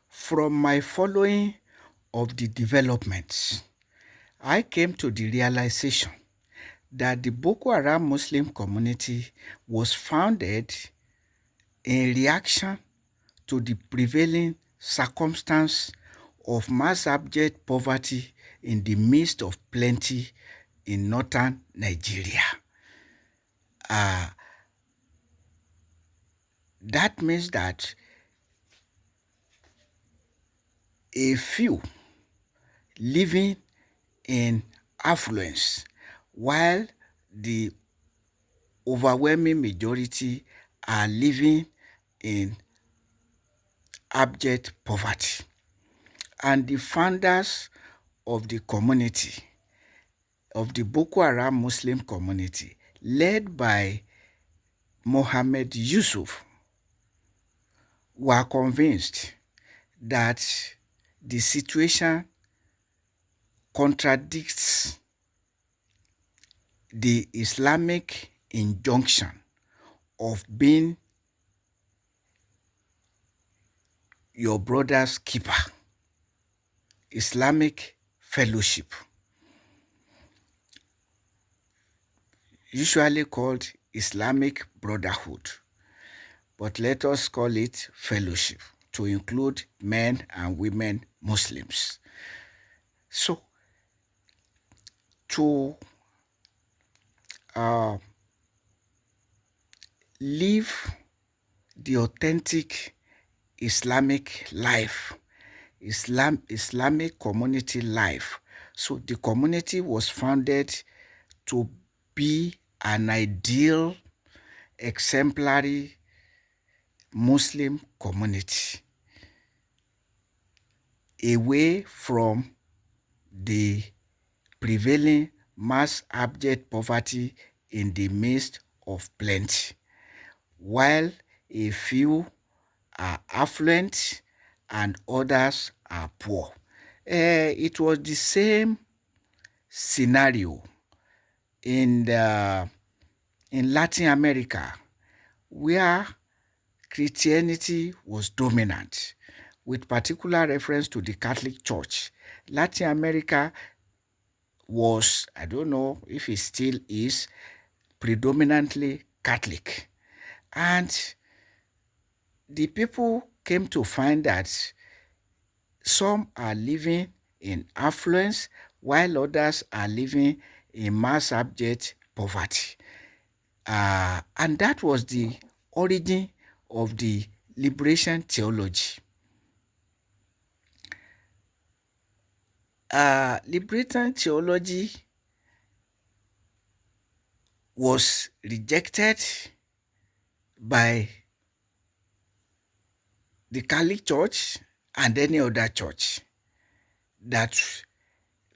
From my following of the developments, I came to the realization that the Boko Haram Muslim community was founded in reaction to the prevailing circumstance of mass abject poverty in the midst of plenty in northern Nigeria. Uh, that means that a few living in affluence while the overwhelming majority are living in abject poverty. And the founders of the community, of the Boko Haram Muslim community, led by Mohammed Yusuf, were convinced that the situation contradicts the Islamic injunction of being your brother's keeper, Islamic fellowship, usually called Islamic brotherhood, but let us call it fellowship to include men and women Muslims. So, to live the authentic Islamic life, Islamic community life. So the community was founded to be an ideal, exemplary Muslim community, away from the prevailing mass abject poverty in the midst of plenty, while a few are affluent and others are poor. It was the same scenario in Latin America, where Christianity was dominant, with particular reference to the Catholic Church. Latin America was, I don't know if it still is, predominantly Catholic. And the people came to find that some are living in affluence while others are living in mass abject poverty. And that was the origin of the liberation theology. Liberation theology was rejected by the Catholic Church and any other church, that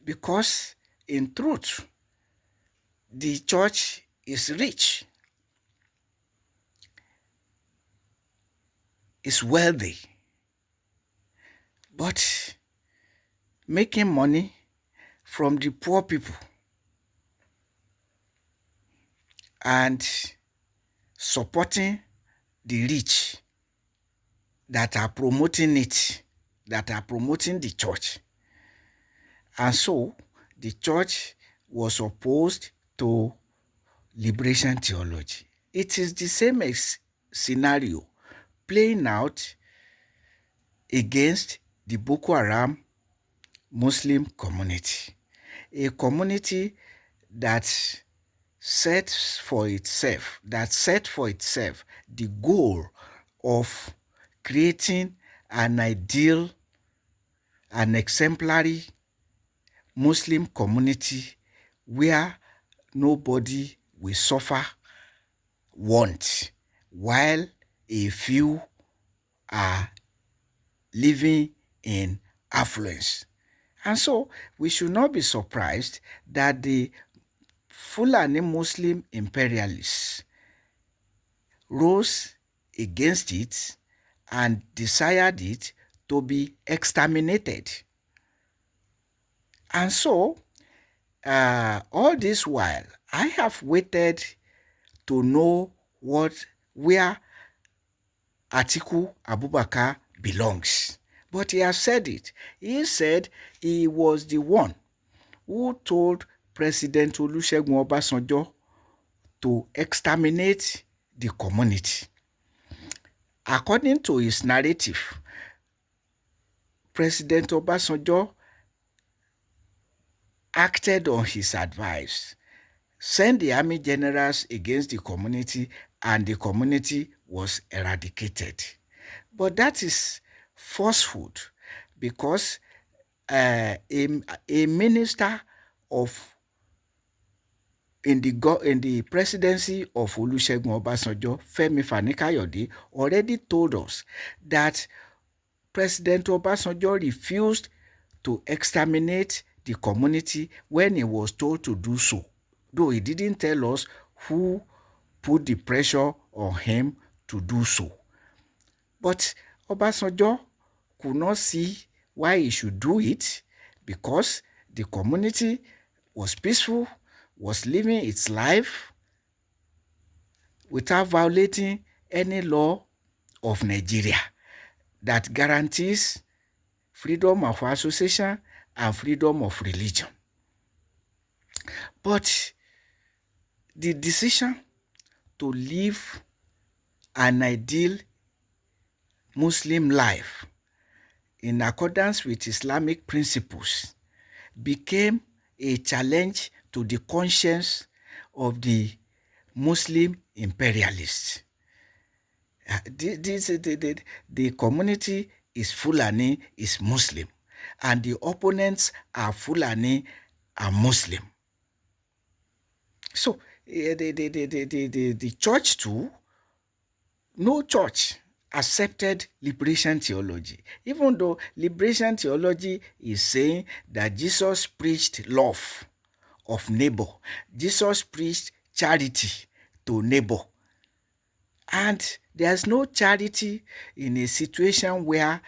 because in truth the church is rich, is wealthy, but making money from the poor people and supporting the rich that are promoting it, that are promoting the church. And so the church was opposed to liberation theology. It is the same scenario playing out against the Boko Haram Muslim community, a community that set for itself the goal of creating an ideal, an exemplary Muslim community where nobody will suffer want, while a few are living in affluence. And so we should not be surprised that the Fulani Muslim imperialists rose against it and desired it to be exterminated. And so, all this while, I have waited to know where Atiku Abubakar belongs. But he has said it. He said he was the one who told President Olusegun Obasanjo to exterminate the community. According to his narrative, President Obasanjo acted on his advice, sent the army generals against the community, and the community was eradicated. But that is falsehood, because a minister of in the presidency of Olusegun Obasanjo, Femi Fani-Kayode, already told us that President Obasanjo refused to exterminate the community when he was told to do so, though he didn't tell us who put the pressure on him to do so. But Obasanjo could not see why he should do it, because the community was peaceful, was living its life without violating any law of Nigeria that guarantees freedom of association and freedom of religion. But the decision to live an ideal Muslim life in accordance with Islamic principles became a challenge to the conscience of the Muslim imperialists. The community is Fulani, is Muslim, and the opponents are Fulani and Muslim. So the church too, no church accepted liberation theology, even though liberation theology is saying that Jesus preached love of neighbor. Jesus preached charity to neighbor. And there's no charity in a situation where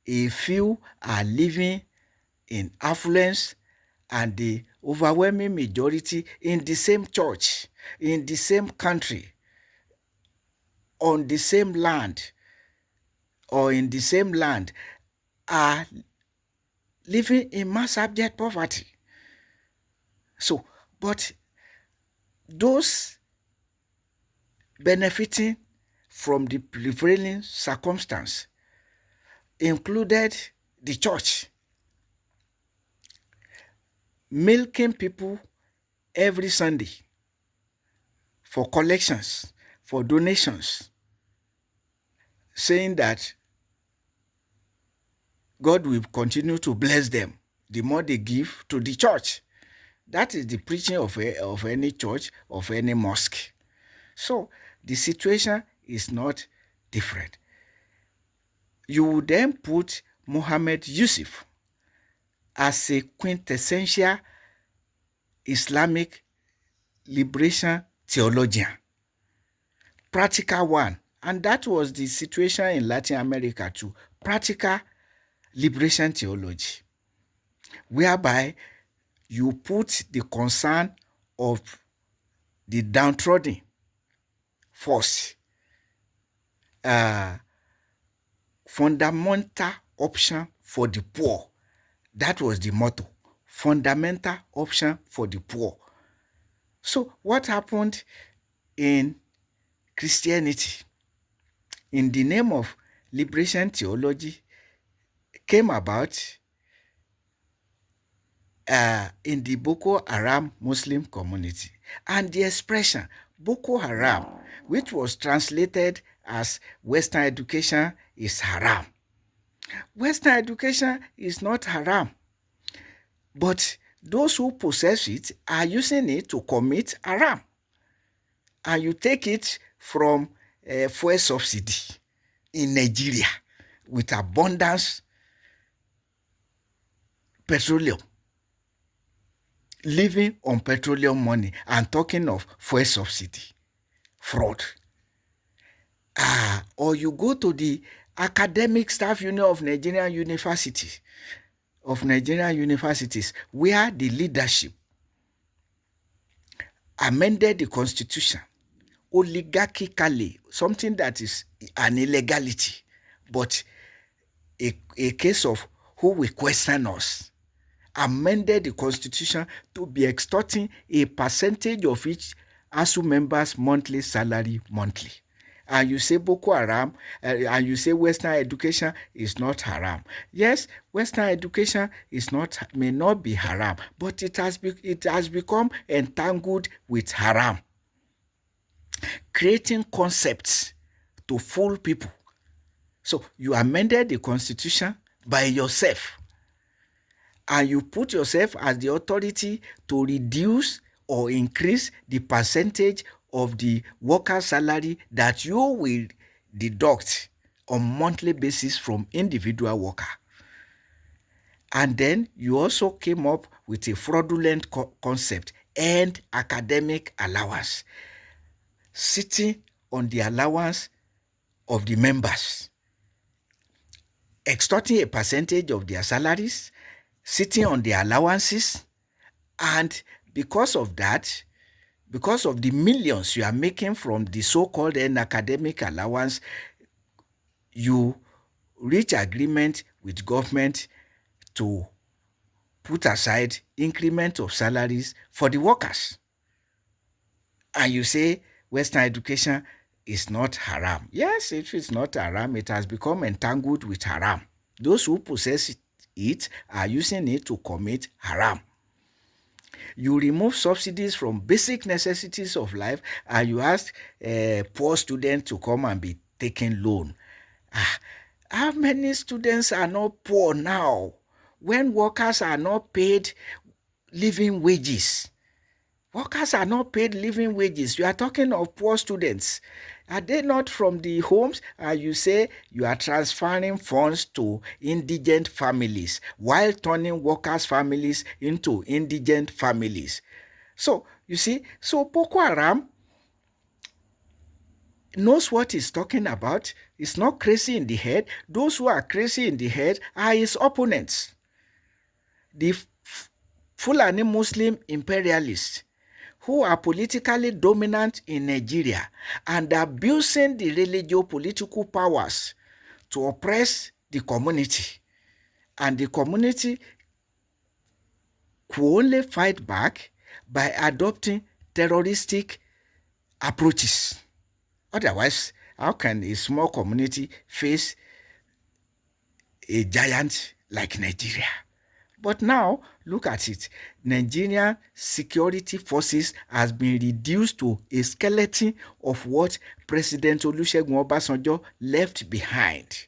a few are living in affluence and the overwhelming majority in the same church, in the same country, on the same land, or in the same land, are living in mass abject poverty. So, but those benefiting from the prevailing circumstance included the church, milking people every Sunday for collections, for donations, saying that God will continue to bless them the more they give to the church. That is the preaching of any church, of any mosque. So the situation is not different. You would then put Muhammad Yusuf as a quintessential Islamic liberation theologian, practical one. And that was the situation in Latin America too, practical liberation theology, whereby you put the concern of the downtrodden first, fundamental option for the poor. That was the motto, fundamental option for the poor. So what happened in Christianity in the name of liberation theology came about in the Boko Haram Muslim community. And the expression Boko Haram, which was translated as Western education, is haram. Western education is not haram, but those who possess it are using it to commit haram. And you take it from fuel subsidy in Nigeria with abundance petroleum, living on petroleum money, and talking of fuel subsidy, fraud. Or you go to the Academic Staff Union of Nigerian Universities, where the leadership amended the constitution oligarchically, something that is an illegality, but a case of who will question us, amended the constitution to be extorting a percentage of each ASU members' monthly salary monthly. And you say Boko Haram, and you say Western education is not haram. Yes, Western education may not be haram, but it has become entangled with haram, creating concepts to fool people. So you amended the constitution by yourself, and you put yourself as the authority to reduce or increase the percentage of the worker's salary that you will deduct on monthly basis from individual worker. And then you also came up with a fraudulent concept, and academic allowance, sitting on the allowance of the members, extorting a percentage of their salaries, sitting on their allowances, and because of that, because of the millions you are making from the so-called academic allowance, you reach agreement with government to put aside increment of salaries for the workers. And you say Western education is not haram. Yes, if it's not haram, it has become entangled with haram. Those who possess it are using it to commit haram. You remove subsidies from basic necessities of life, and you ask poor students to come and be taking loan. How many students are not poor now when workers are not paid living wages? Workers are not paid living wages. You are talking of poor students. Are they not from the homes? You say you are transferring funds to indigent families while turning workers' families into indigent families. So, you see, Boko Haram knows what he's talking about. He's not crazy in the head. Those who are crazy in the head are his opponents. The Fulani Muslim imperialists, who are politically dominant in Nigeria and abusing the religio-political powers to oppress the community. And the community could only fight back by adopting terroristic approaches. Otherwise, how can a small community face a giant like Nigeria? But now, look at it. Nigerian security forces has been reduced to a skeleton of what President Olusegun Obasanjo left behind.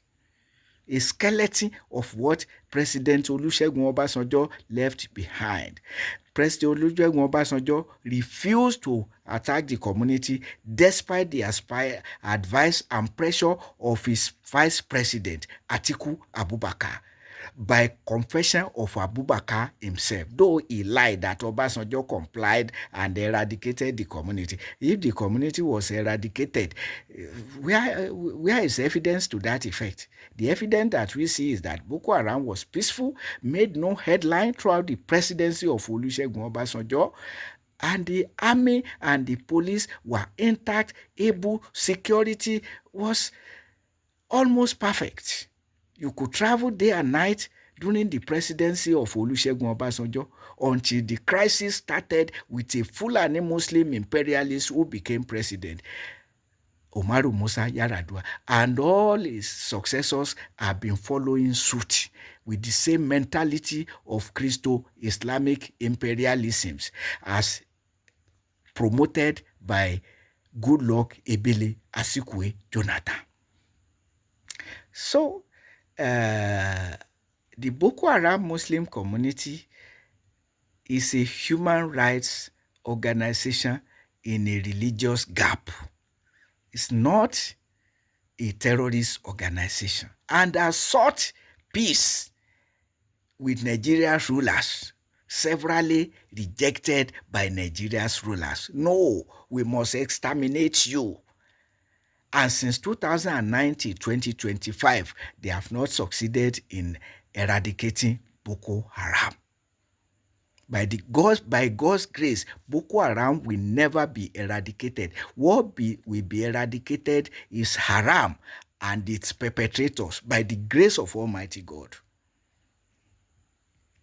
A skeleton of what President Olusegun Obasanjo left behind. President Olusegun Obasanjo refused to attack the community despite the advice and pressure of his vice president, Atiku Abubakar, by confession of Abubakar himself, though he lied that Obasanjo complied and eradicated the community. If the community was eradicated, where is evidence to that effect? The evidence that we see is that Boko Haram was peaceful, made no headline throughout the presidency of Olusegun Obasanjo, and the army and the police were intact, able, security was almost perfect. You could travel day and night during the presidency of Olusegun Obasanjo until the crisis started with a Fulani Muslim imperialist who became president, Umaru Musa Yar'Adua, and all his successors have been following suit with the same mentality of Christo-Islamic imperialisms as promoted by Goodluck Ebele Asikwe Jonathan. So, the Boko Haram Muslim community is a human rights organization in a religious gap. It's not a terrorist organization, and has sought peace with Nigeria's rulers, severally rejected by Nigeria's rulers. No, we must exterminate you. And since 2009 to 2025, they have not succeeded in eradicating Boko Haram. By God's grace, Boko Haram will never be eradicated. What will be eradicated is haram and its perpetrators by the grace of Almighty God.